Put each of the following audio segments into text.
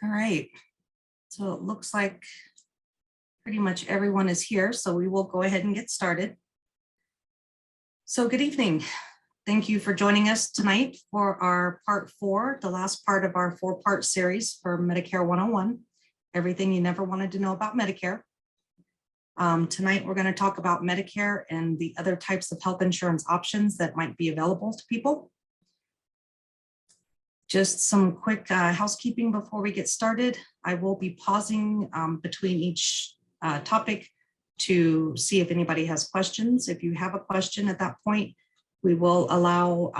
All right, so it looks like pretty much everyone is here, so we will go ahead and get started. So good evening. Thank you for joining us tonight for our part 4, the last part of our 4-part series for Medicare 101, everything you never wanted to know about Medicare. Tonight, we're going to talk about Medicare and the other types of health insurance options that might be available to people. Just some quick housekeeping before we get started. I will be pausing between each topic to see if anybody has questions. If you have a question at that point, we will allow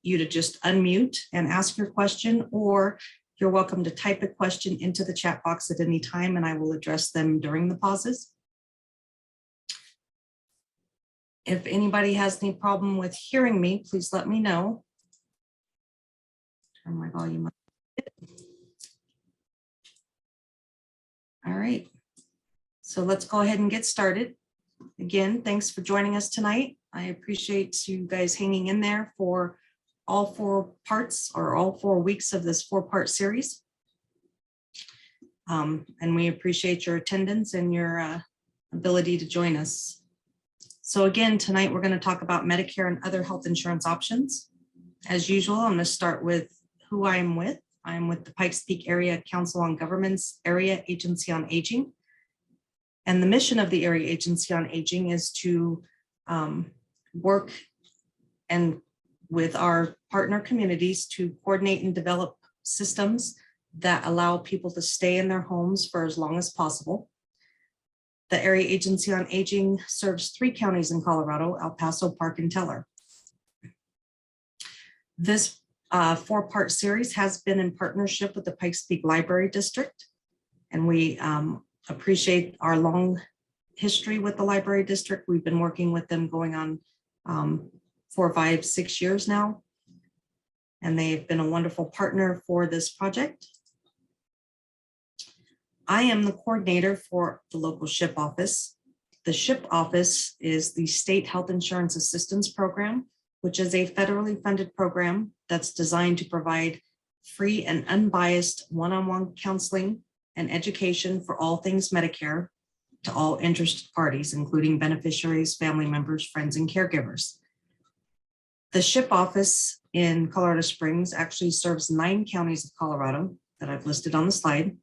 you to just unmute and ask your question, or you're welcome to type a question into the chat box at any time, and I will address them during the pauses. If anybody has any problem with hearing me, please let me know. Turn my volume up. All right, so let's go ahead and get started. Again, thanks for joining us tonight. I appreciate you guys hanging in there for all 4 parts or all 4 weeks of this 4-part series. And we appreciate your attendance and your ability to join us. So again, tonight we're going to talk about Medicare and other health insurance options. As usual, I'm going to start with who I am with. I am with the Pikes Peak Area Council on Governments Area Agency on Aging. And the mission of the Area Agency on Aging is to work and with our partner communities to coordinate and develop systems that allow people to stay in their homes for as long as possible. The Area Agency on Aging serves 3 counties in Colorado: El Paso, Park, and Teller. This 4-part series has been in partnership with the Pikes Peak Library District, and we appreciate our long history with the Library District. We've been working with them going on 4, 5, 6 years now, and they've been a wonderful partner for this project. I am the coordinator for the local SHIP office. The SHIP office is the State Health Insurance Assistance Program, which is a federally funded program that's designed to provide free and unbiased one-on-one counseling and education for all things Medicare to all interested parties, including beneficiaries, family members, friends, and caregivers. The SHIP office in Colorado Springs actually serves 9 counties of Colorado that I've listed on the slide.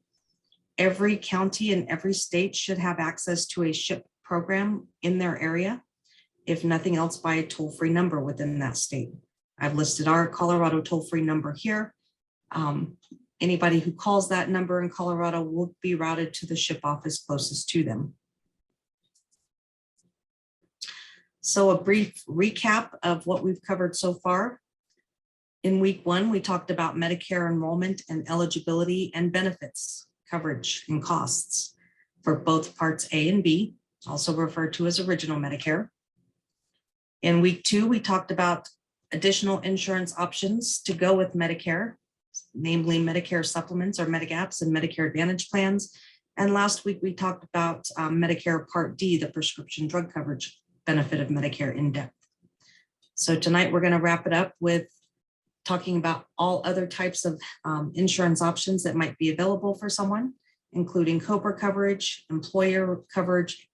Every county in every state should have access to a SHIP program in their area, if nothing else by a toll-free number within that state. I've listed our Colorado toll-free number here. Anybody who calls that number in Colorado will be routed to the SHIP office closest to them. So a brief recap of what we've covered so far. In week 1, we talked about Medicare enrollment and eligibility and benefits, coverage and costs for both parts A and B, also referred to as original Medicare. In week 2, we talked about additional insurance options to go with Medicare, namely Medicare supplements or Medicaps and Medicare Advantage plans. And last week, we talked about Medicare Part D, the prescription drug coverage benefit of Medicare in depth. So tonight, we're going to wrap it up with talking about all other types of insurance options that might be available for someone, including COBRA coverage, employer coverage,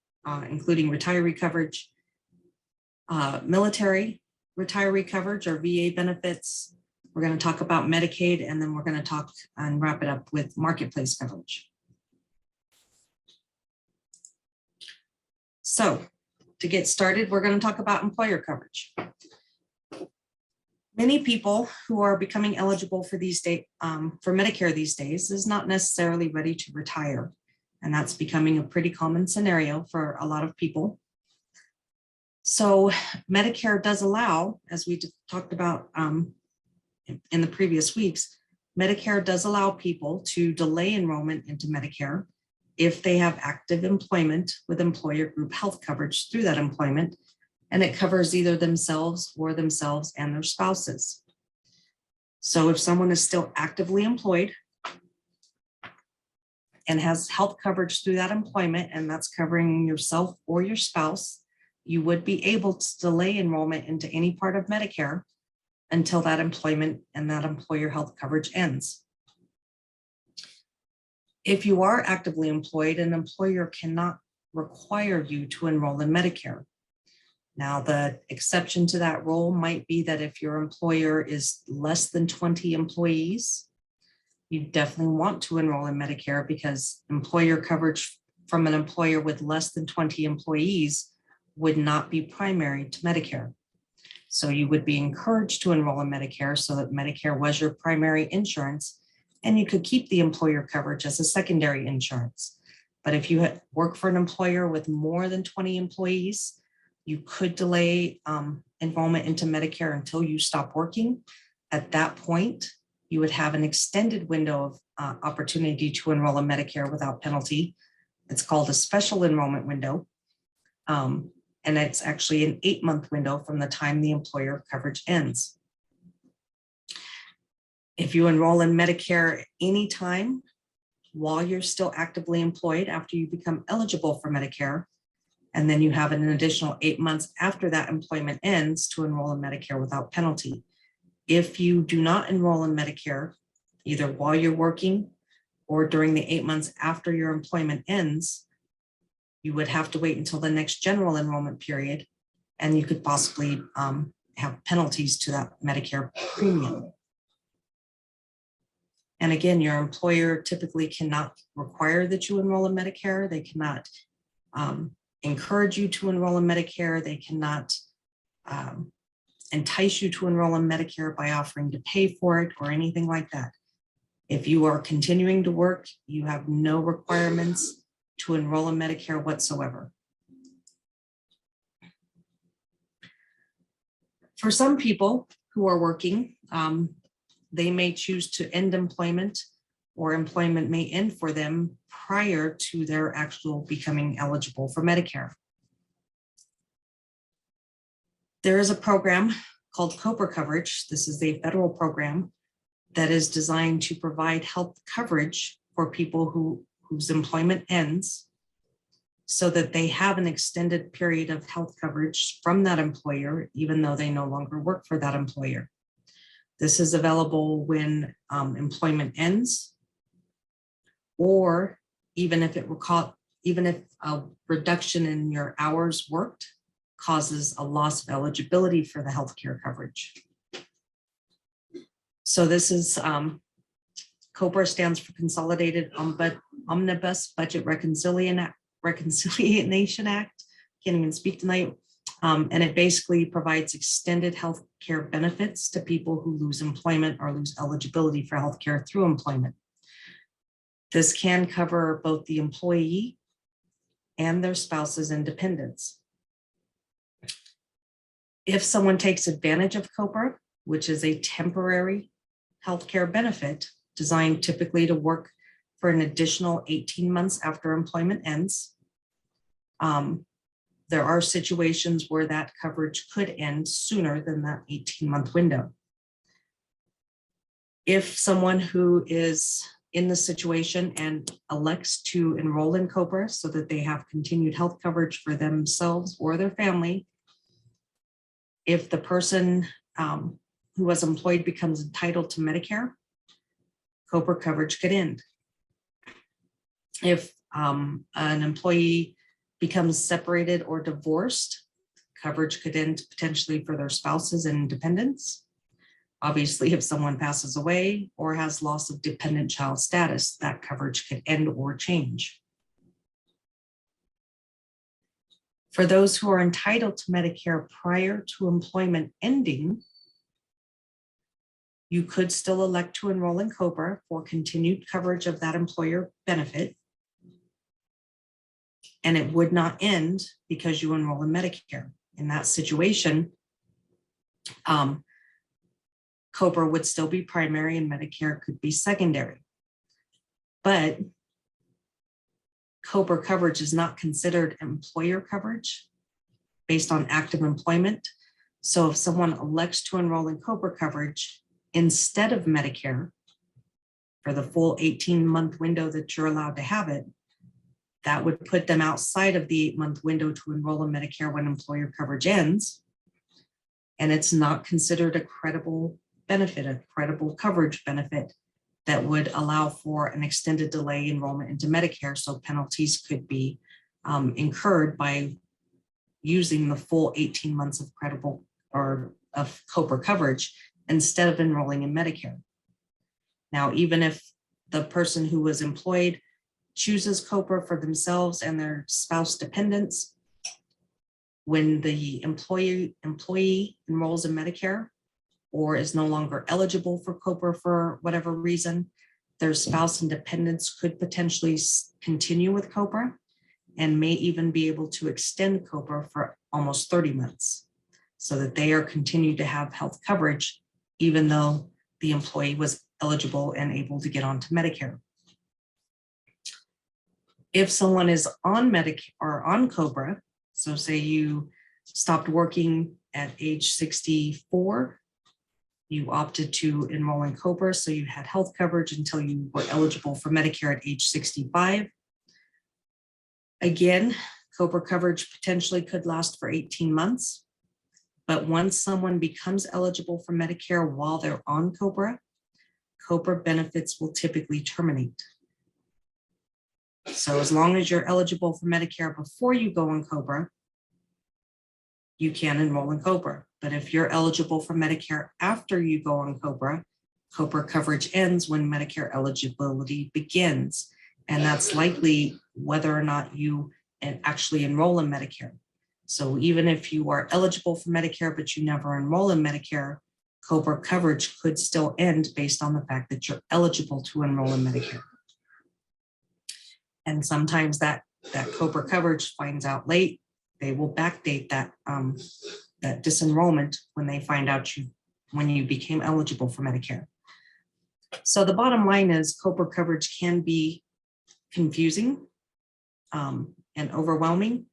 including retiree coverage, military retiree coverage or VA benefits. We're going to talk about Medicaid, and then we're going to talk and wrap it up with marketplace coverage. So to get started, we're going to talk about employer coverage. Many people who are becoming eligible for for Medicare these days is not necessarily ready to retire. And that's becoming a pretty common scenario for a lot of people. So Medicare does allow, as we talked about in the previous weeks, Medicare does allow people to delay enrollment into Medicare if they have active employment with employer group health coverage through that employment, and it covers either themselves and their spouses. So if someone is still actively employed and has health coverage through that employment, and that's covering yourself or your spouse, you would be able to delay enrollment into any part of Medicare until that employment and that employer health coverage ends. If you are actively employed, an employer cannot require you to enroll in Medicare. Now, the exception to that rule might be that if your employer is less than 20 employees, you definitely want to enroll in Medicare, because employer coverage from an employer with less than 20 employees would not be primary to Medicare. So you would be encouraged to enroll in Medicare so that Medicare was your primary insurance, and you could keep the employer coverage as a secondary insurance. But if you work for an employer with more than 20 employees, you could delay enrollment into Medicare until you stop working. At that point, you would have an extended window of opportunity to enroll in Medicare without penalty. It's called a special enrollment window. And it's actually an 8-month window from the time the employer coverage ends. If you enroll in Medicare anytime while you're still actively employed after you become eligible for Medicare, and then you have an additional 8 months after that employment ends to enroll in Medicare without penalty. If you do not enroll in Medicare, either while you're working or during the 8 months after your employment ends, you would have to wait until the next general enrollment period, and you could possibly have penalties to that Medicare premium. And again, your employer typically cannot require that you enroll in Medicare. They cannot encourage you to enroll in Medicare. They cannot entice you to enroll in Medicare by offering to pay for it or anything like that. If you are continuing to work, you have no requirements to enroll in Medicare whatsoever. For some people who are working, they may choose to end employment, or employment may end for them prior to their actual becoming eligible for Medicare. There is a program called COBRA Coverage. This is a federal program that is designed to provide health coverage for people whose employment ends, so that they have an extended period of health coverage from that employer, even though they no longer work for that employer. This is available when employment ends, or even if a reduction in your hours worked causes a loss of eligibility for the healthcare coverage. So this is COBRA stands for Consolidated Omnibus Budget Reconciliation Act. Can't even speak tonight. And it basically provides extended health care benefits to people who lose employment or lose eligibility for health care through employment. This can cover both the employee and their spouse's and dependents. If someone takes advantage of COBRA, which is a temporary health care benefit designed typically to work for an additional 18 months after employment ends, there are situations where that coverage could end sooner than that 18-month window. If someone who is in the situation and elects to enroll in COBRA so that they have continued health coverage for themselves or their family, if the person who was employed becomes entitled to Medicare, COBRA coverage could end. If an employee becomes separated or divorced, coverage could end potentially for their spouses and dependents. Obviously, if someone passes away or has loss of dependent child status, that coverage could end or change. For those who are entitled to Medicare prior to employment ending, you could still elect to enroll in COBRA for continued coverage of that employer benefit, and it would not end because you enroll in Medicare. In that situation, COBRA would still be primary and Medicare could be secondary. But COBRA coverage is not considered employer coverage based on active employment. So if someone elects to enroll in COBRA coverage instead of Medicare for the full 18-month window that you're allowed to have it, that would put them outside of the 8-month window to enroll in Medicare when employer coverage ends. And it's not considered a credible benefit, a credible coverage benefit that would allow for an extended delay enrollment into Medicare, so penalties could be incurred by using the full 18 months of credible or of COBRA coverage instead of enrolling in Medicare. Now, even if the person who was employed chooses COBRA for themselves and their spouse dependents, when the employee enrolls in Medicare or is no longer eligible for COBRA for whatever reason, their spouse and dependents could potentially continue with COBRA and may even be able to extend COBRA for almost 30 months so that they are continued to have health coverage, even though the employee was eligible and able to get onto Medicare. If someone is on Medicare or on COBRA, so say you stopped working at age 64, you opted to enroll in COBRA, so you had health coverage until you were eligible for Medicare at age 65. Again, COBRA coverage potentially could last for 18 months, but once someone becomes eligible for Medicare while they're on COBRA, COBRA benefits will typically terminate. So as long as you're eligible for Medicare before you go on COBRA, you can enroll in COBRA. But if you're eligible for Medicare after you go on COBRA, COBRA coverage ends when Medicare eligibility begins. And that's likely whether or not you actually enroll in Medicare. So even if you are eligible for Medicare, but you never enroll in Medicare, COBRA coverage could still end based on the fact that you're eligible to enroll in Medicare. And sometimes that COBRA coverage finds out late. They will backdate that disenrollment when they find out when you became eligible for Medicare. So the bottom line is COBRA coverage can be confusing and overwhelming.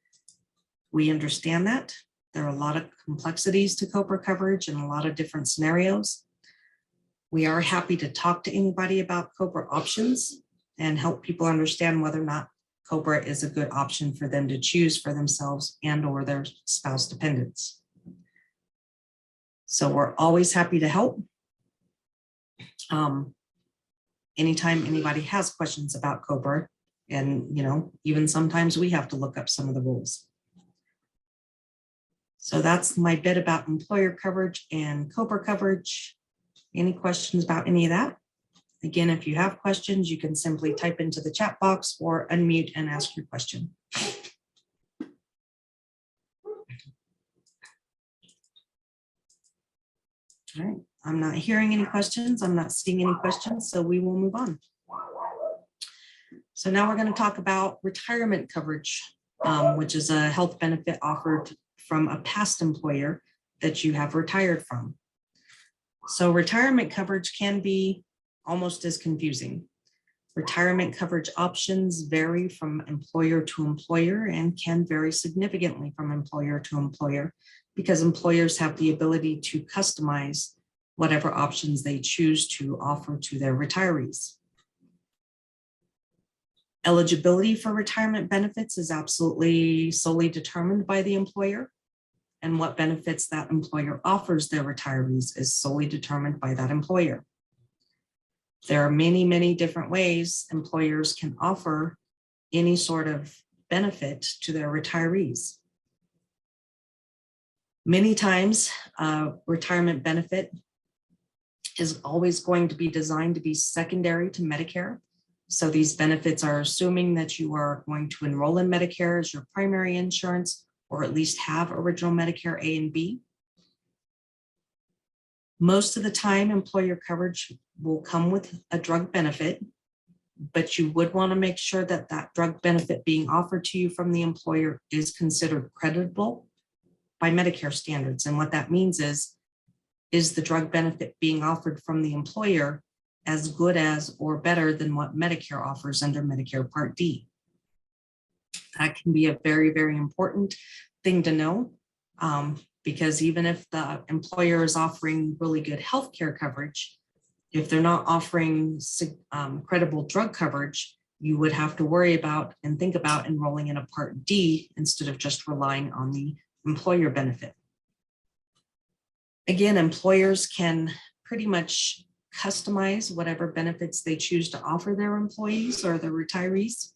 We understand that. There are a lot of complexities to COBRA coverage and a lot of different scenarios. We are happy to talk to anybody about COBRA options and help people understand whether or not COBRA is a good option for them to choose for themselves and or their spouse dependents. So we're always happy to help. Anytime anybody has questions about COBRA, and even sometimes we have to look up some of the rules. So that's my bit about employer coverage and COBRA coverage. Any questions about any of that? Again, if you have questions, you can simply type into the chat box or unmute and ask your question. All right, I'm not hearing any questions. I'm not seeing any questions, so we will move on. So now we're going to talk about retirement coverage, which is a health benefit offered from a past employer that you have retired from. So retirement coverage can be almost as confusing. Retirement coverage options vary from employer to employer and can vary significantly from employer to employer because employers have the ability to customize whatever options they choose to offer to their retirees. Eligibility for retirement benefits is absolutely solely determined by the employer, and what benefits that employer offers their retirees is solely determined by that employer. There are many, many different ways employers can offer any sort of benefit to their retirees. Many times, retirement benefit is always going to be designed to be secondary to Medicare. So these benefits are assuming that you are going to enroll in Medicare as your primary insurance, or at least have original Medicare A and B. Most of the time, employer coverage will come with a drug benefit, but you would want to make sure that that drug benefit being offered to you from the employer is considered creditable by Medicare standards. And what that means is the drug benefit being offered from the employer as good as or better than what Medicare offers under Medicare Part D? That can be a very, very important thing to know, because even if the employer is offering really good healthcare coverage, if they're not offering credible drug coverage, you would have to worry about and think about enrolling in a Part D instead of just relying on the employer benefit. Again, employers can pretty much customize whatever benefits they choose to offer their employees or their retirees.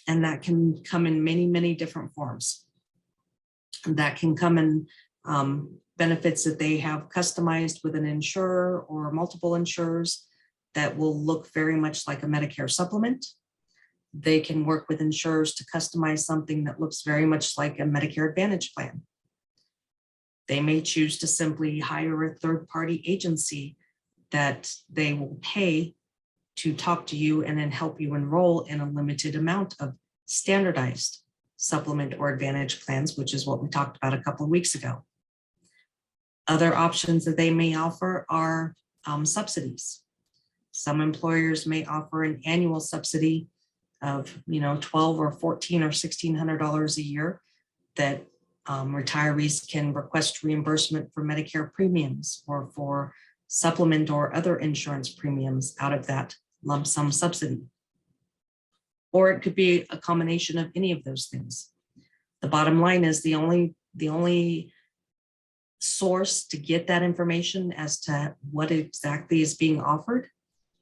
And that can come in many, many different forms. That can come in benefits that they have customized with an insurer or multiple insurers that will look very much like a Medicare supplement. They can work with insurers to customize something that looks very much like a Medicare Advantage plan. They may choose to simply hire a third-party agency that they will pay to talk to you and then help you enroll in a limited amount of standardized supplement or advantage plans, which is what we talked about a couple of weeks ago. Other options that they may offer are subsidies. Some employers may offer an annual subsidy of $1,200 or $1,400 or $1,600 a year that retirees can request reimbursement for Medicare premiums or for supplement or other insurance premiums out of that lump sum subsidy. Or it could be a combination of any of those things. The bottom line is the only source to get that information as to what exactly is being offered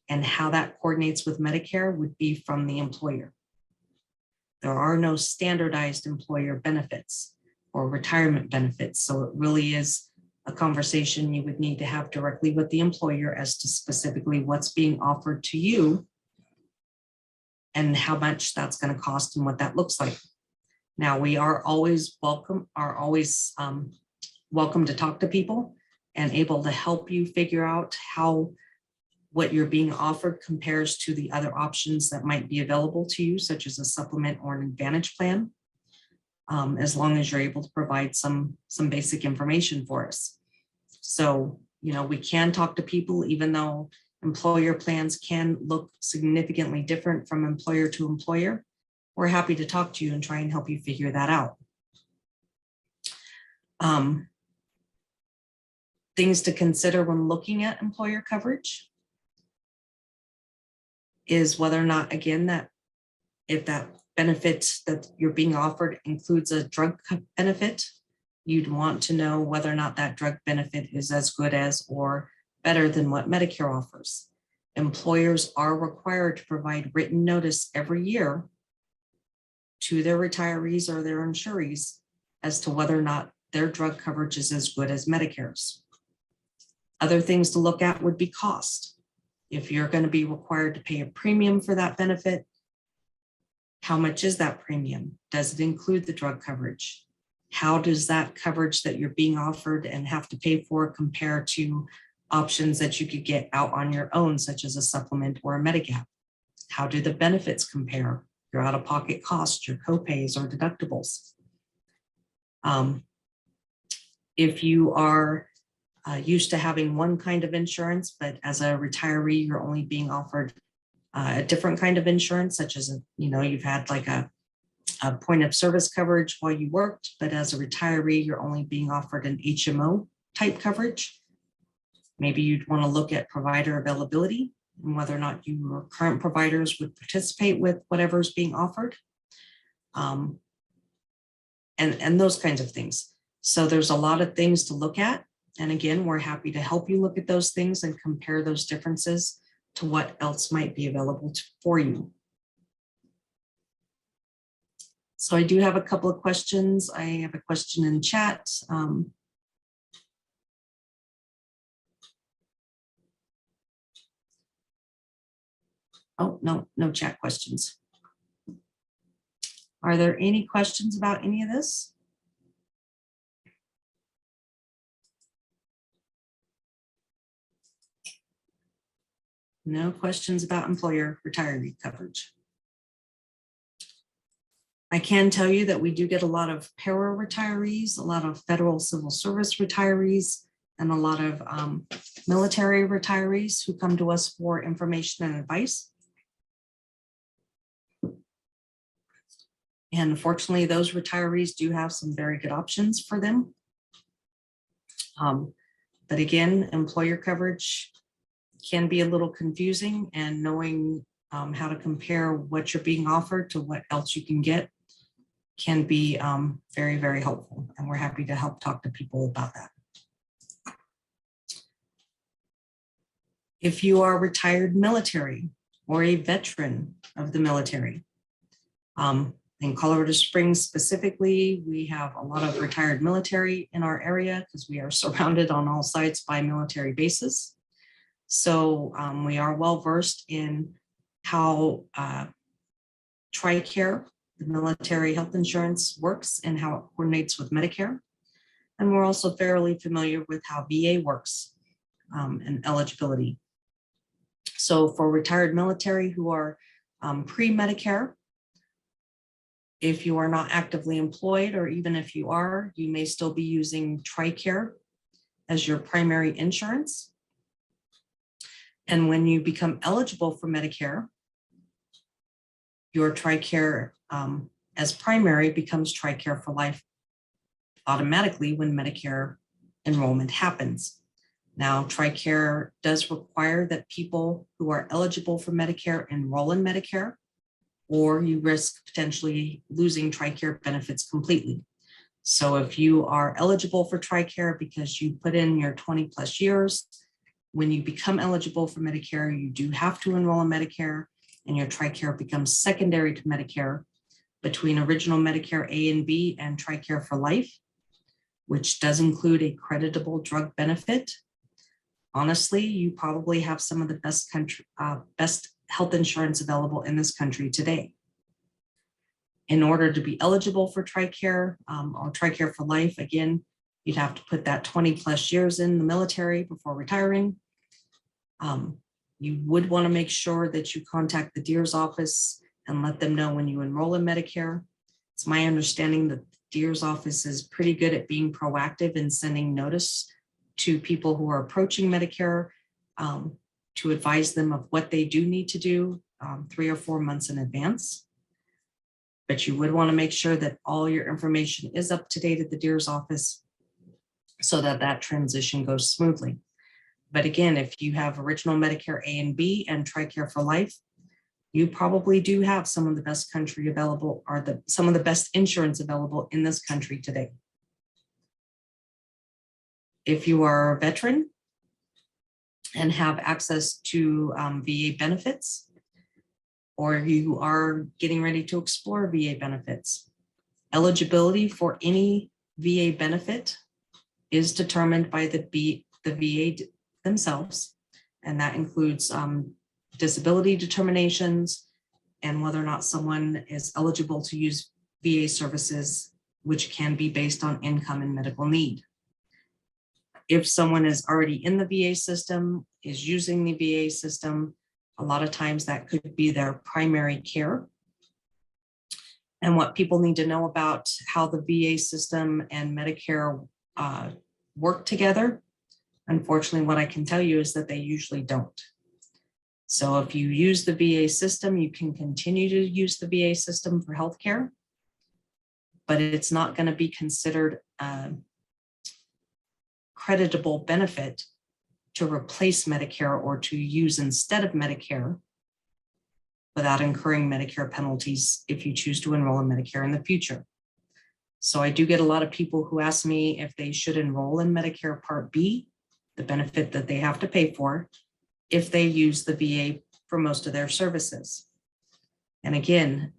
and how that coordinates with Medicare would be from the employer. There are no standardized employer benefits or retirement benefits. So it really is a conversation you would need to have directly with the employer as to specifically what's being offered to you and how much that's going to cost and what that looks like. Now, we are always welcome to talk to people and able to help you figure out how what you're being offered compares to the other options that might be available to you, such as a supplement or an advantage plan, as long as you're able to provide some basic information for us. So, we can talk to people, even though employer plans can look significantly different from employer to employer. We're happy to talk to you and try and help you figure that out. Things to consider when looking at employer coverage is whether or not, again, that if that benefit that you're being offered includes a drug benefit, you'd want to know whether or not that drug benefit is as good as or better than what Medicare offers. Employers are required to provide written notice every year to their retirees or their insurees as to whether or not their drug coverage is as good as Medicare's. Other things to look at would be cost. If you're going to be required to pay a premium for that benefit, how much is that premium? Does it include the drug coverage? How does that coverage that you're being offered and have to pay for compare to options that you could get out on your own, such as a supplement or a Medigap? How do the benefits compare? Your out-of-pocket costs, your copays or deductibles. If you are used to having one kind of insurance, but as a retiree, you're only being offered a different kind of insurance, such as, you've had like a point of service coverage while you worked, but as a retiree, you're only being offered an HMO type coverage. Maybe you'd want to look at provider availability and whether or not your current providers would participate with whatever's being offered, and those kinds of things. So there's a lot of things to look at. And again, we're happy to help you look at those things and compare those differences to what else might be available for you. So I do have a couple of questions. I have a question in chat. Oh, no chat questions. Are there any questions about any of this? No questions about employer retiree coverage. I can tell you that we do get a lot of PERA retirees, a lot of federal civil service retirees, and a lot of military retirees who come to us for information and advice. And fortunately, those retirees do have some very good options for them. But again, employer coverage can be a little confusing, and knowing how to compare what you're being offered to what else you can get can be very, very helpful. And we're happy to help talk to people about that. If you are retired military or a veteran of the military, in Colorado Springs specifically, we have a lot of retired military in our area because we are surrounded on all sides by military bases. So we are well versed in how TriCare, the military health insurance, works and how it coordinates with Medicare. And we're also fairly familiar with how VA works and eligibility. So for retired military who are pre-Medicare, if you are not actively employed, or even if you are, you may still be using TriCare as your primary insurance. And when you become eligible for Medicare, your TriCare as primary becomes TriCare for Life automatically when Medicare enrollment happens. Now, TriCare does require that people who are eligible for Medicare enroll in Medicare, or you risk potentially losing TriCare benefits completely. So if you are eligible for TriCare because you put in your 20 plus years, when you become eligible for Medicare, you do have to enroll in Medicare, and your TriCare becomes secondary to Medicare between original Medicare A and B and TriCare for Life, which does include a creditable drug benefit. Honestly, you probably have some of the best health insurance available in this country today. In order to be eligible for TriCare or TriCare for Life, again, you'd have to put that 20 plus years in the military before retiring. You would want to make sure that you contact the DEERS office and let them know when you enroll in Medicare. It's my understanding that the DEERS office is pretty good at being proactive and sending notice to people who are approaching Medicare to advise them of what they do need to do 3 or 4 months in advance. But you would want to make sure that all your information is up to date at the DEERS office so that that transition goes smoothly. But again, if you have original Medicare A and B and TriCare for Life, you probably do have some of the best country available, or some of the best insurance available in this country today. If you are a veteran and have access to VA benefits, or you are getting ready to explore VA benefits, eligibility for any VA benefit is determined by the VA themselves, and that includes disability determinations and whether or not someone is eligible to use VA services, which can be based on income and medical need. If someone is already in the VA system, is using the VA system, a lot of times that could be their primary care. And what people need to know about how the VA system and Medicare work together, unfortunately, what I can tell you is that they usually don't. So if you use the VA system, you can continue to use the VA system for healthcare, but it's not going to be considered a creditable benefit to replace Medicare or to use instead of Medicare without incurring Medicare penalties if you choose to enroll in Medicare in the future. So I do get a lot of people who ask me if they should enroll in Medicare Part B, the benefit that they have to pay for, if they use the VA for most of their services. And again,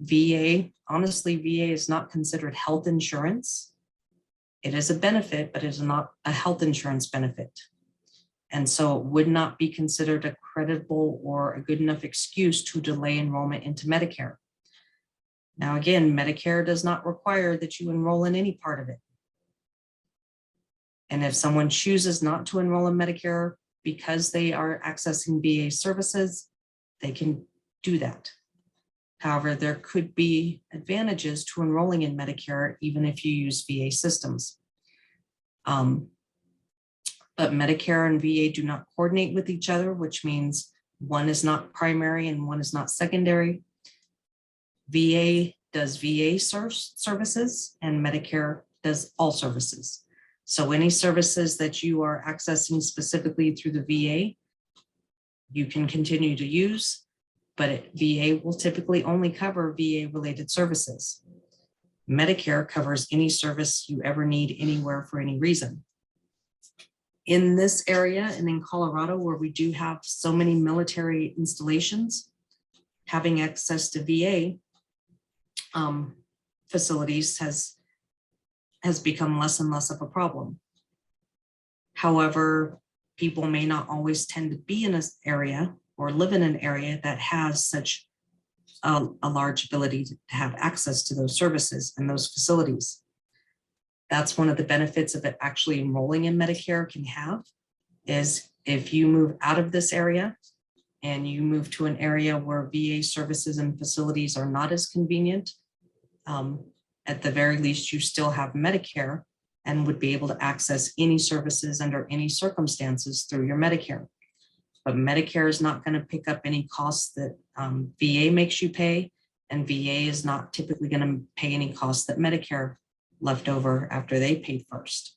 honestly, VA is not considered health insurance. It is a benefit, but it is not a health insurance benefit. And so it would not be considered a credible or a good enough excuse to delay enrollment into Medicare. Now, again, Medicare does not require that you enroll in any part of it. And if someone chooses not to enroll in Medicare because they are accessing VA services, they can do that. However, there could be advantages to enrolling in Medicare, even if you use VA systems. But Medicare and VA do not coordinate with each other, which means one is not primary and one is not secondary. VA does VA services and Medicare does all services. So any services that you are accessing specifically through the VA, you can continue to use, but VA will typically only cover VA related services. Medicare covers any service you ever need anywhere for any reason. In this area and in Colorado, where we do have so many military installations, having access to VA facilities has become less and less of a problem. However, people may not always tend to be in an area or live in an area that has such a large ability to have access to those services and those facilities. That's one of the benefits of it actually enrolling in Medicare can have, is if you move out of this area and you move to an area where VA services and facilities are not as convenient, at the very least, you still have Medicare and would be able to access any services under any circumstances through your Medicare. But Medicare is not going to pick up any costs that VA makes you pay, and VA is not typically going to pay any costs that Medicare left over after they paid first.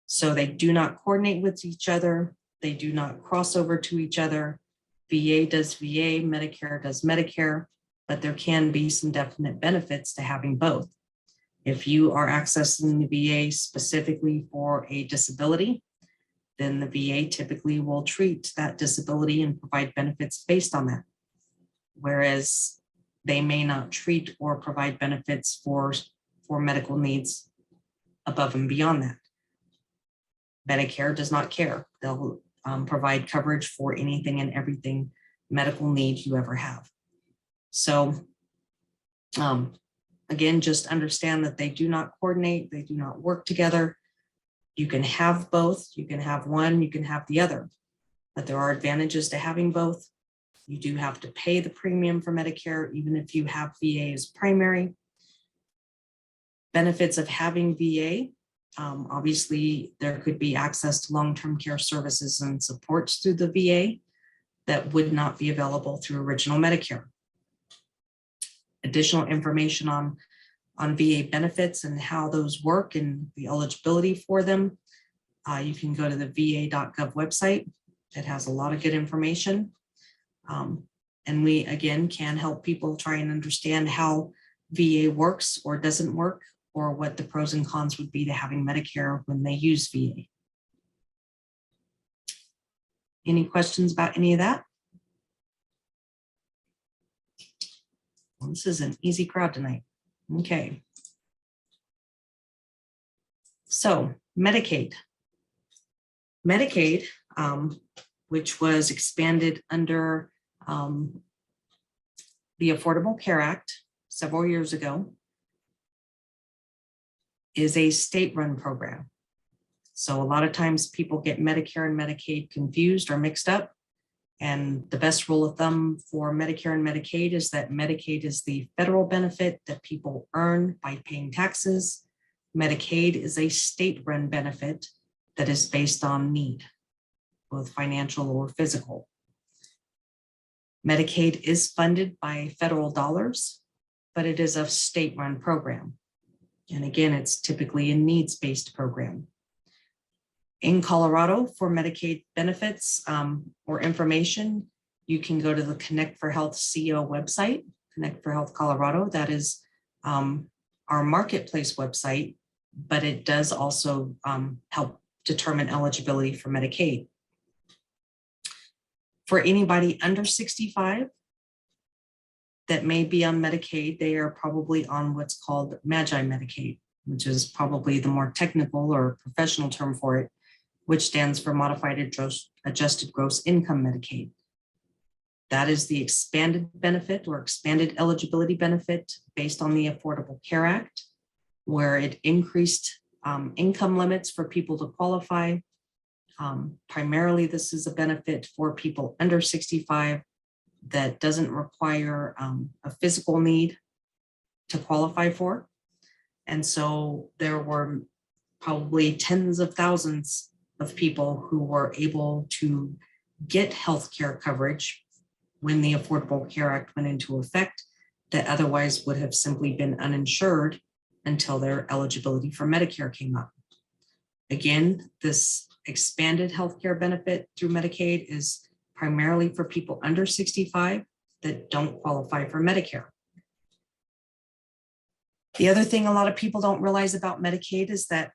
So they do not coordinate with each other. They do not cross over to each other. VA does VA, Medicare does Medicare, but there can be some definite benefits to having both. If you are accessing the VA specifically for a disability, then the VA typically will treat that disability and provide benefits based on that. Whereas they may not treat or provide benefits for medical needs above and beyond that. Medicare does not care. They'll provide coverage for anything and everything medical need you ever have. So again, just understand that they do not coordinate, they do not work together. You can have both, you can have one, you can have the other, but there are advantages to having both. You do have to pay the premium for Medicare, even if you have VA as primary. Benefits of having VA, obviously there could be access to long-term care services and supports through the VA that would not be available through original Medicare. Additional information on VA benefits and how those work and the eligibility for them, you can go to the va.gov website. It has a lot of good information. And we, again, can help people try and understand how VA works or doesn't work, or what the pros and cons would be to having Medicare when they use VA. Any questions about any of that? Well, this is an easy crowd tonight. Okay. So Medicaid. Medicaid, which was expanded under the Affordable Care Act several years ago, is a state-run program. So a lot of times people get Medicare and Medicaid confused or mixed up. And the best rule of thumb for Medicare and Medicaid is that Medicaid is the federal benefit that people earn by paying taxes. Medicaid is a state-run benefit that is based on need, both financial or physical. Medicaid is funded by federal dollars, but it is a state-run program. And again, it's typically a needs-based program. In Colorado, for Medicaid benefits or information, you can go to the Connect for Health CO website, Connect for Health Colorado. That is our marketplace website, but it does also help determine eligibility for Medicaid. For anybody under 65 that may be on Medicaid, they are probably on what's called MAGI Medicaid, which is probably the more technical or professional term for it, which stands for Modified Adjusted Gross Income Medicaid. That is the expanded benefit or expanded eligibility benefit based on the Affordable Care Act, where it increased income limits for people to qualify. Primarily, this is a benefit for people under 65 that doesn't require a physical need to qualify for. And so there were probably tens of thousands of people who were able to get healthcare coverage when the Affordable Care Act went into effect that otherwise would have simply been uninsured until their eligibility for Medicare came up. Again, this expanded healthcare benefit through Medicaid is primarily for people under 65 that don't qualify for Medicare. The other thing a lot of people don't realize about Medicaid is that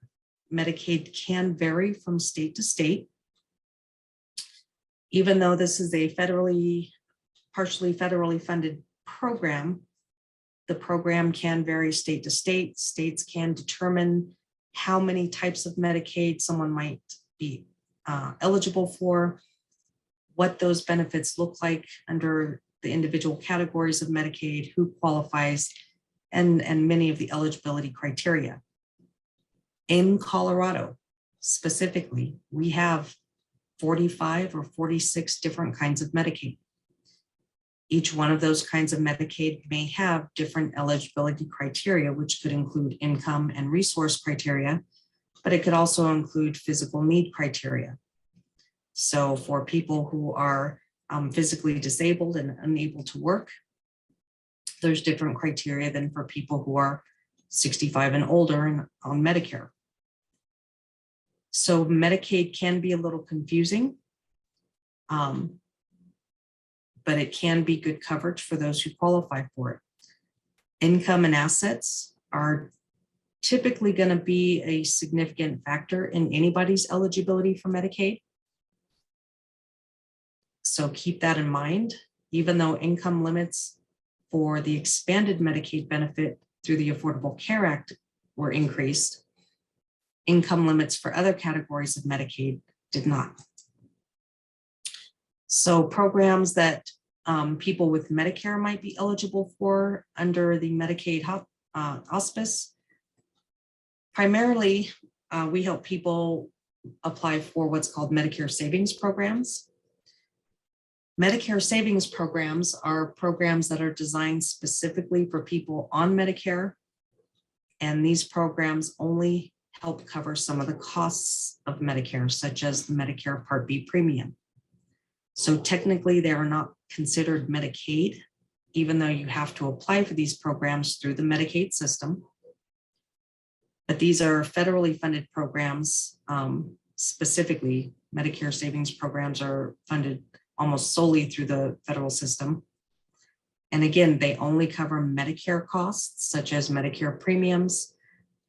Medicaid can vary from state to state. Even though this is a partially federally funded program, the program can vary state to state. States can determine how many types of Medicaid someone might be eligible for, what those benefits look like under the individual categories of Medicaid, who qualifies, and many of the eligibility criteria. In Colorado, specifically, we have 45 or 46 different kinds of Medicaid. Each one of those kinds of Medicaid may have different eligibility criteria, which could include income and resource criteria, but it could also include physical need criteria. So for people who are physically disabled and unable to work, there's different criteria than for people who are 65 and older and on Medicare. So Medicaid can be a little confusing, but it can be good coverage for those who qualify for it. Income and assets are typically going to be a significant factor in anybody's eligibility for Medicaid. So keep that in mind. Even though income limits for the expanded Medicaid benefit through the Affordable Care Act were increased, income limits for other categories of Medicaid did not. So programs that people with Medicare might be eligible for under the Medicaid auspice, primarily we help people apply for what's called Medicare savings programs. Medicare savings programs are programs that are designed specifically for people on Medicare, and these programs only help cover some of the costs of Medicare, such as the Medicare Part B premium. So technically they are not considered Medicaid, even though you have to apply for these programs through the Medicaid system. But these are federally funded programs. Specifically, Medicare savings programs are funded almost solely through the federal system. And again, they only cover Medicare costs, such as Medicare premiums.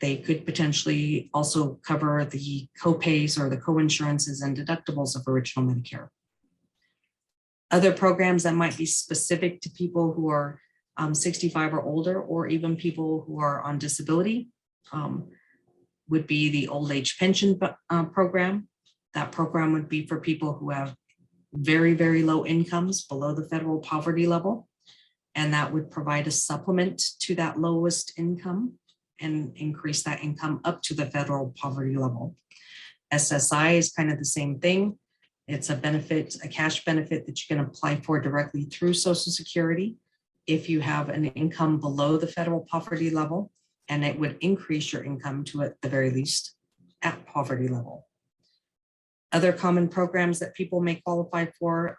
They could potentially also cover the co-pays or the co-insurances and deductibles of original Medicare. Other programs that might be specific to people who are 65 or older, or even people who are on disability, would be the old age pension program. That program would be for people who have very, very low incomes below the federal poverty level. And that would provide a supplement to that lowest income and increase that income up to the federal poverty level. SSI is kind of the same thing. It's a benefit, a cash benefit that you can apply for directly through Social Security if you have an income below the federal poverty level, and it would increase your income to, at the very least, at poverty level. Other common programs that people may qualify for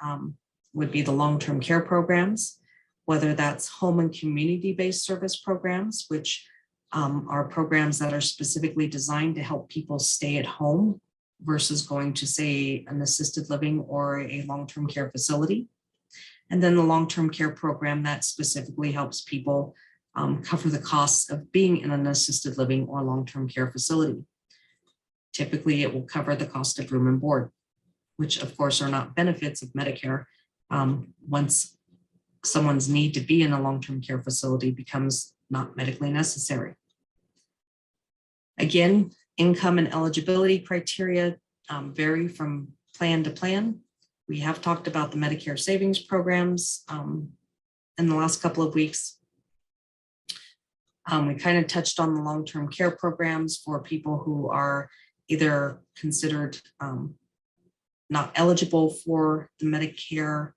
would be the long-term care programs, whether that's home and community-based service programs, which are programs that are specifically designed to help people stay at home versus going to, say, an assisted living or a long-term care facility. And then the long-term care program that specifically helps people cover the costs of being in an assisted living or long-term care facility. Typically, it will cover the cost of room and board, which of course are not benefits of Medicare once someone's need to be in a long-term care facility becomes not medically necessary. Again, income and eligibility criteria vary from plan to plan. We have talked about the Medicare savings programs in the last couple of weeks. We kind of touched on the long-term care programs for people who are either considered not eligible for the Medicare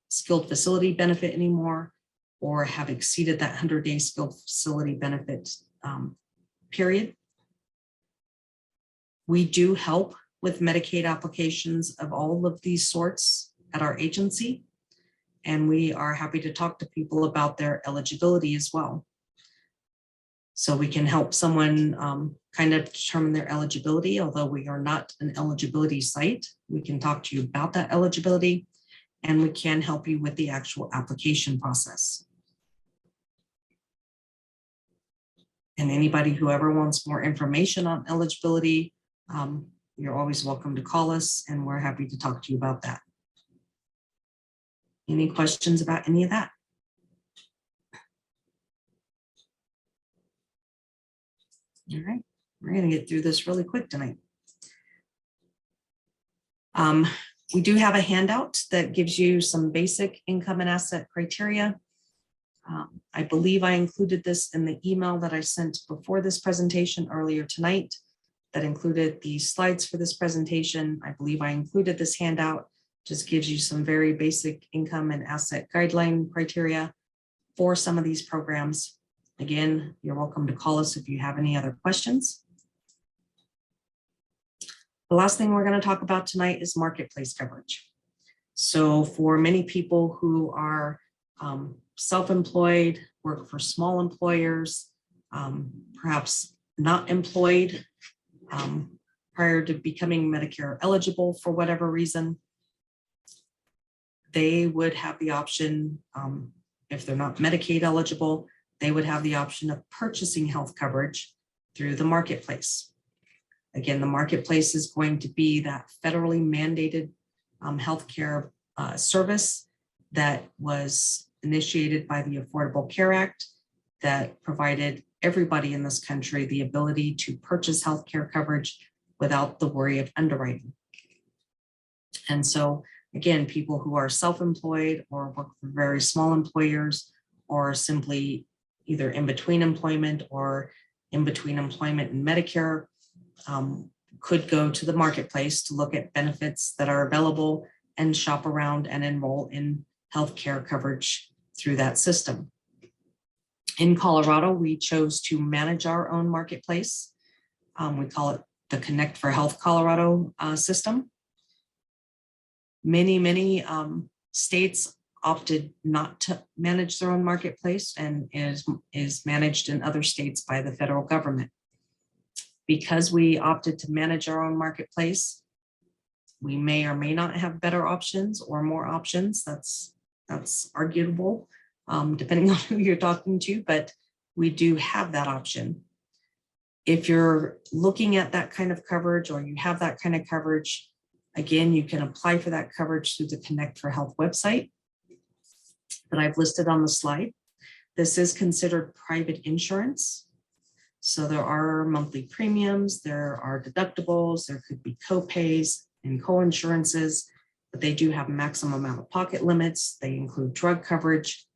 skilled facility benefit anymore, or have exceeded that 100-day skilled facility benefit period. We do help with Medicaid applications of all of these sorts at our agency, and we are happy to talk to people about their eligibility as well. So we can help someone kind of determine their eligibility. Although we are not an eligibility site, we can talk to you about that eligibility, and we can help you with the actual application process. And anybody who ever wants more information on eligibility, you're always welcome to call us, and we're happy to talk to you about that. Any questions about any of that? All right, we're going to get through this really quick tonight. We do have a handout that gives you some basic income and asset criteria. I believe I included this in the email that I sent before this presentation earlier tonight that included the slides for this presentation. I believe I included this handout, just gives you some very basic income and asset guideline criteria for some of these programs. Again, you're welcome to call us if you have any other questions. The last thing we're going to talk about tonight is marketplace coverage. So for many people who are self-employed, work for small employers, perhaps not employed prior to becoming Medicare eligible for whatever reason, they would have the option, if they're not Medicaid eligible, they would have the option of purchasing health coverage through the marketplace. Again, the marketplace is going to be that federally mandated healthcare service that was initiated by the Affordable Care Act that provided everybody in this country the ability to purchase healthcare coverage without the worry of underwriting. And so, again, people who are self-employed or work for very small employers or simply either in between employment or in between employment and Medicare could go to the marketplace to look at benefits that are available and shop around and enroll in healthcare coverage through that system. In Colorado, we chose to manage our own marketplace. We call it the Connect for Health Colorado system. Many states opted not to manage their own marketplace and is managed in other states by the federal government. Because we opted to manage our own marketplace, we may or may not have better options or more options. That's arguable, depending on who you're talking to, but we do have that option. If you're looking at that kind of coverage or you have that kind of coverage, again, you can apply for that coverage through the Connect for Health website that I've listed on the slide. This is considered private insurance. So there are monthly premiums, there are deductibles, there could be co-pays and co-insurances, but they do have maximum out-of-pocket limits. They include drug coverage.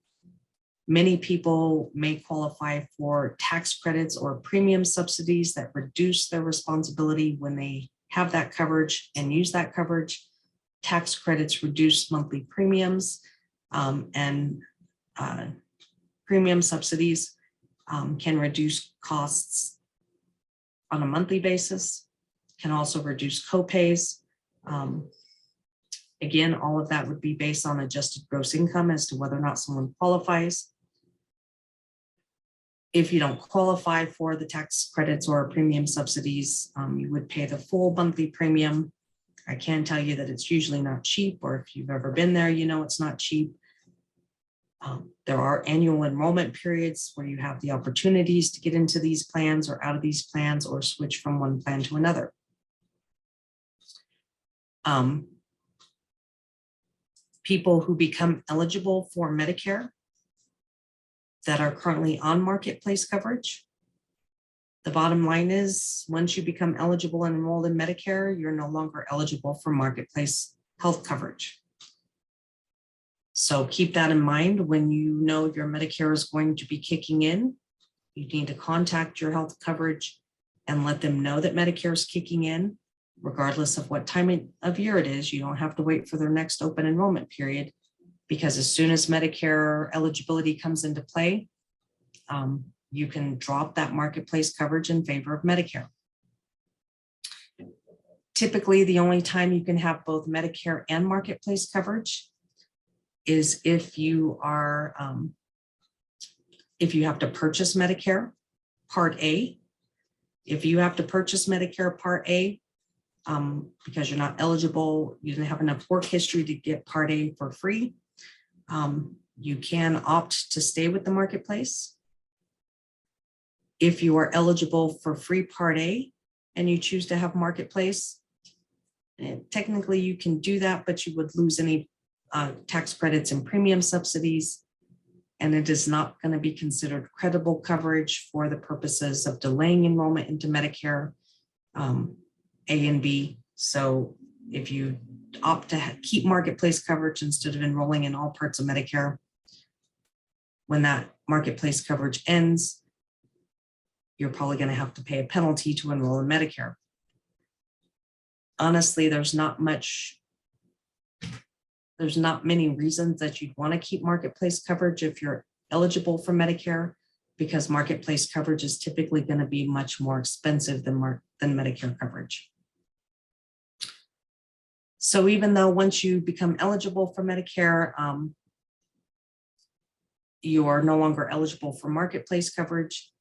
Many people may qualify for tax credits or premium subsidies that reduce their responsibility when they have that coverage and use that coverage. Tax credits reduce monthly premiums, and premium subsidies can reduce costs on a monthly basis, can also reduce co-pays. Again, all of that would be based on adjusted gross income as to whether or not someone qualifies. If you don't qualify for the tax credits or premium subsidies, you would pay the full monthly premium. I can tell you that it's usually not cheap, or if you've ever been there, you know it's not cheap. There are annual enrollment periods where you have the opportunities to get into these plans or out of these plans or switch from one plan to another. People who become eligible for Medicare that are currently on marketplace coverage, the bottom line is once you become eligible and enrolled in Medicare, you're no longer eligible for marketplace health coverage. So keep that in mind when you know your Medicare is going to be kicking in. You need to contact your health coverage and let them know that Medicare is kicking in, regardless of what time of year it is. You don't have to wait for their next open enrollment period, because as soon as Medicare eligibility comes into play, you can drop that marketplace coverage in favor of Medicare. Typically, the only time you can have both Medicare and marketplace coverage is if you are, if you have to purchase Medicare Part A. If you have to purchase Medicare Part A because you're not eligible, you didn't have enough work history to get Part A for free, you can opt to stay with the marketplace. If you are eligible for free Part A and you choose to have Marketplace, technically you can do that, but you would lose any tax credits and premium subsidies. And it is not going to be considered credible coverage for the purposes of delaying enrollment into Medicare A and B. So if you opt to keep Marketplace coverage instead of enrolling in all parts of Medicare, when that Marketplace coverage ends, you're probably going to have to pay a penalty to enroll in Medicare. Honestly, there's not many reasons that you'd want to keep Marketplace coverage if you're eligible for Medicare, because Marketplace coverage is typically going to be much more expensive than Medicare coverage. So even though once you become eligible for Medicare, you are no longer eligible for Marketplace coverage,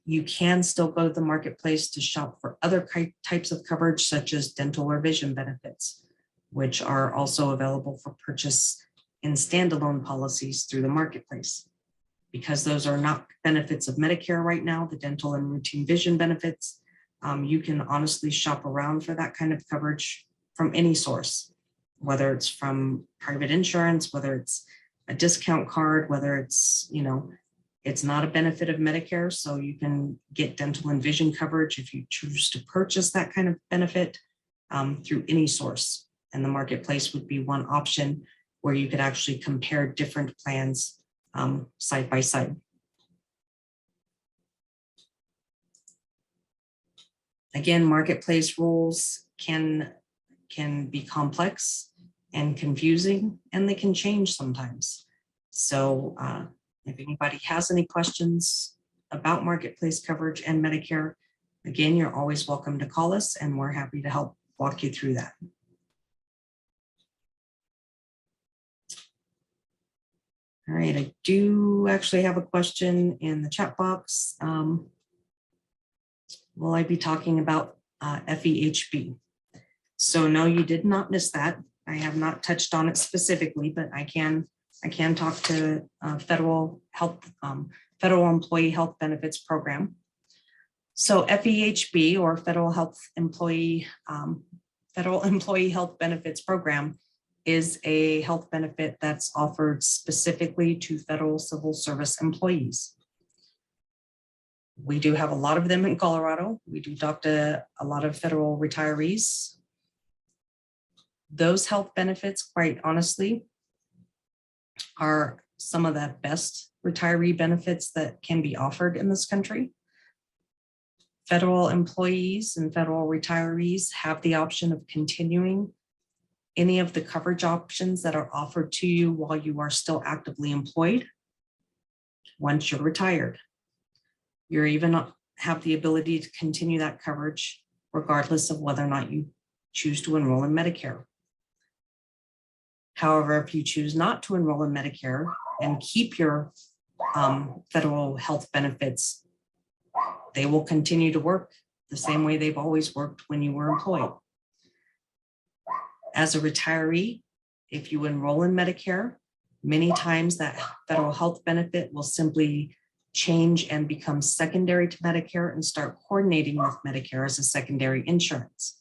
you can still go to the Marketplace to shop for other types of coverage, such as dental or vision benefits, which are also available for purchase in standalone policies through the Marketplace. Because those are not benefits of Medicare right now, the dental and routine vision benefits, you can honestly shop around for that kind of coverage from any source, whether it's from private insurance, whether it's a discount card, whether it's, it's not a benefit of Medicare, so you can get dental and vision coverage if you choose to purchase that kind of benefit through any source. And the Marketplace would be one option where you could actually compare different plans side by side. Again, Marketplace rules can be complex and confusing, and they can change sometimes. So if anybody has any questions about Marketplace coverage and Medicare, again, you're always welcome to call us, and we're happy to help walk you through that. All right, I do actually have a question in the chat box. Will I be talking about FEHB? So no, you did not miss that. I have not touched on it specifically, but I can talk to federal employee health benefits program. So FEHB, or Federal Employee Health Benefits Program, is a health benefit that's offered specifically to federal civil service employees. We do have a lot of them in Colorado. We do talk to a lot of federal retirees. Those health benefits, quite honestly, are some of the best retiree benefits that can be offered in this country. Federal employees and federal retirees have the option of continuing any of the coverage options that are offered to you while you are still actively employed. Once you're retired, you're even have the ability to continue that coverage regardless of whether or not you choose to enroll in Medicare. However, if you choose not to enroll in Medicare and keep your federal health benefits, they will continue to work the same way they've always worked when you were employed. As a retiree, if you enroll in Medicare, many times that federal health benefit will simply change and become secondary to Medicare and start coordinating with Medicare as a secondary insurance.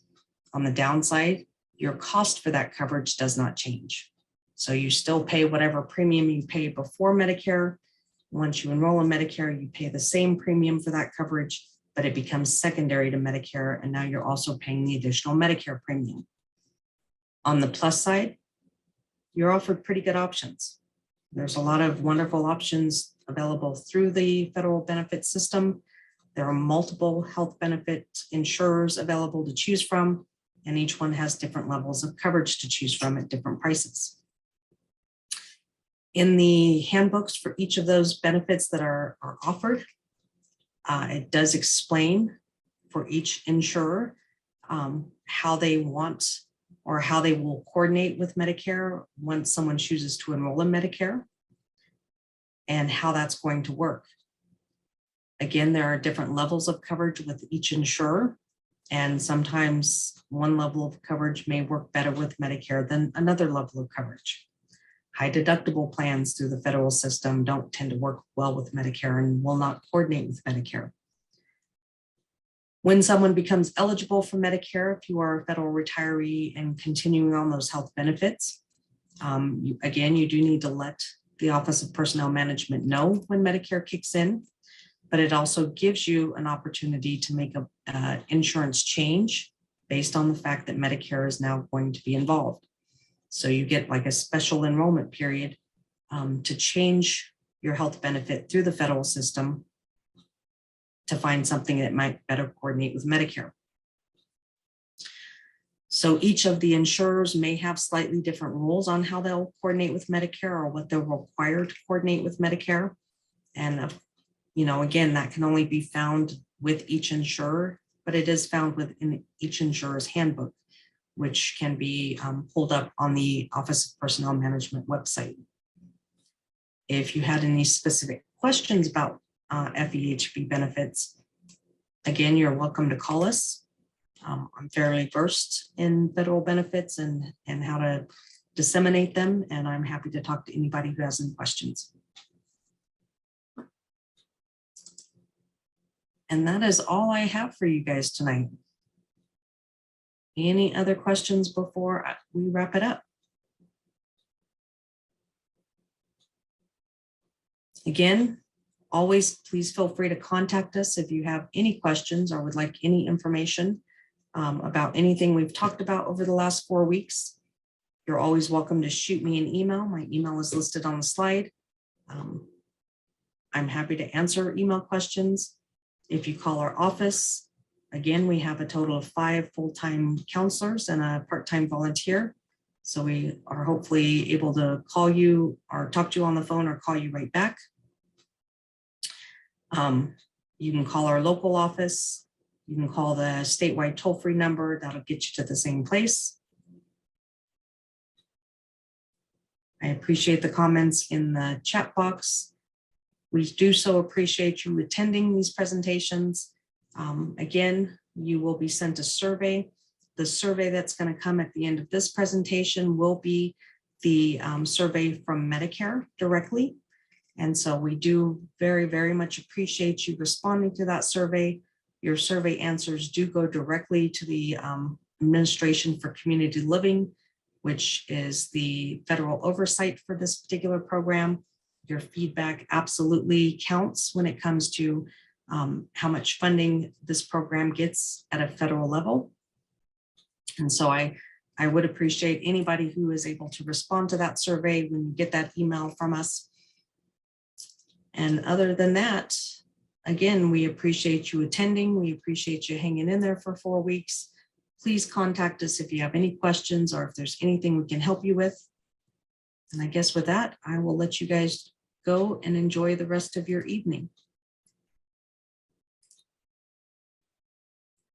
On the downside, your cost for that coverage does not change. So you still pay whatever premium you paid before Medicare. Once you enroll in Medicare, you pay the same premium for that coverage, but it becomes secondary to Medicare, and now you're also paying the additional Medicare premium. On the plus side, you're offered pretty good options. There's a lot of wonderful options available through the federal benefit system. There are multiple health benefit insurers available to choose from, and each one has different levels of coverage to choose from at different prices. In the handbooks for each of those benefits that are offered, it does explain for each insurer how they want or how they will coordinate with Medicare once someone chooses to enroll in Medicare, and how that's going to work. Again, there are different levels of coverage with each insurer, and sometimes one level of coverage may work better with Medicare than another level of coverage. High deductible plans through the federal system don't tend to work well with Medicare and will not coordinate with Medicare. When someone becomes eligible for Medicare, if you are a federal retiree and continuing on those health benefits, again, you do need to let the Office of Personnel Management know when Medicare kicks in, but it also gives you an opportunity to make an insurance change based on the fact that Medicare is now going to be involved. So you get like a special enrollment period to change your health benefit through the federal system to find something that might better coordinate with Medicare. So each of the insurers may have slightly different rules on how they'll coordinate with Medicare or what they're required to coordinate with Medicare. And, again, that can only be found with each insurer, but it is found within each insurer's handbook, which can be pulled up on the Office of Personnel Management website. If you had any specific questions about FEHB benefits, again, you're welcome to call us. I'm fairly versed in federal benefits and how to disseminate them, and I'm happy to talk to anybody who has any questions. And that is all I have for you guys tonight. Any other questions before we wrap it up? Again, always please feel free to contact us if you have any questions or would like any information about anything we've talked about over the last 4 weeks. You're always welcome to shoot me an email. My email is listed on the slide. I'm happy to answer email questions. If you call our office, again, we have a total of 5 full-time counselors and a part-time volunteer. So we are hopefully able to call you or talk to you on the phone or call you right back. You can call our local office. You can call the statewide toll-free number. That'll get you to the same place. I appreciate the comments in the chat box. We do so appreciate you attending these presentations. Again, you will be sent a survey. The survey that's going to come at the end of this presentation will be the survey from Medicare directly. And so we do very, very much appreciate you responding to that survey. Your survey answers do go directly to the Administration for Community Living, which is the federal oversight for this particular program. Your feedback absolutely counts when it comes to how much funding this program gets at a federal level. And so I would appreciate anybody who is able to respond to that survey when you get that email from us. And other than that, again, we appreciate you attending. We appreciate you hanging in there for 4 weeks. Please contact us if you have any questions or if there's anything we can help you with. And I guess with that, I will let you guys go and enjoy the rest of your evening.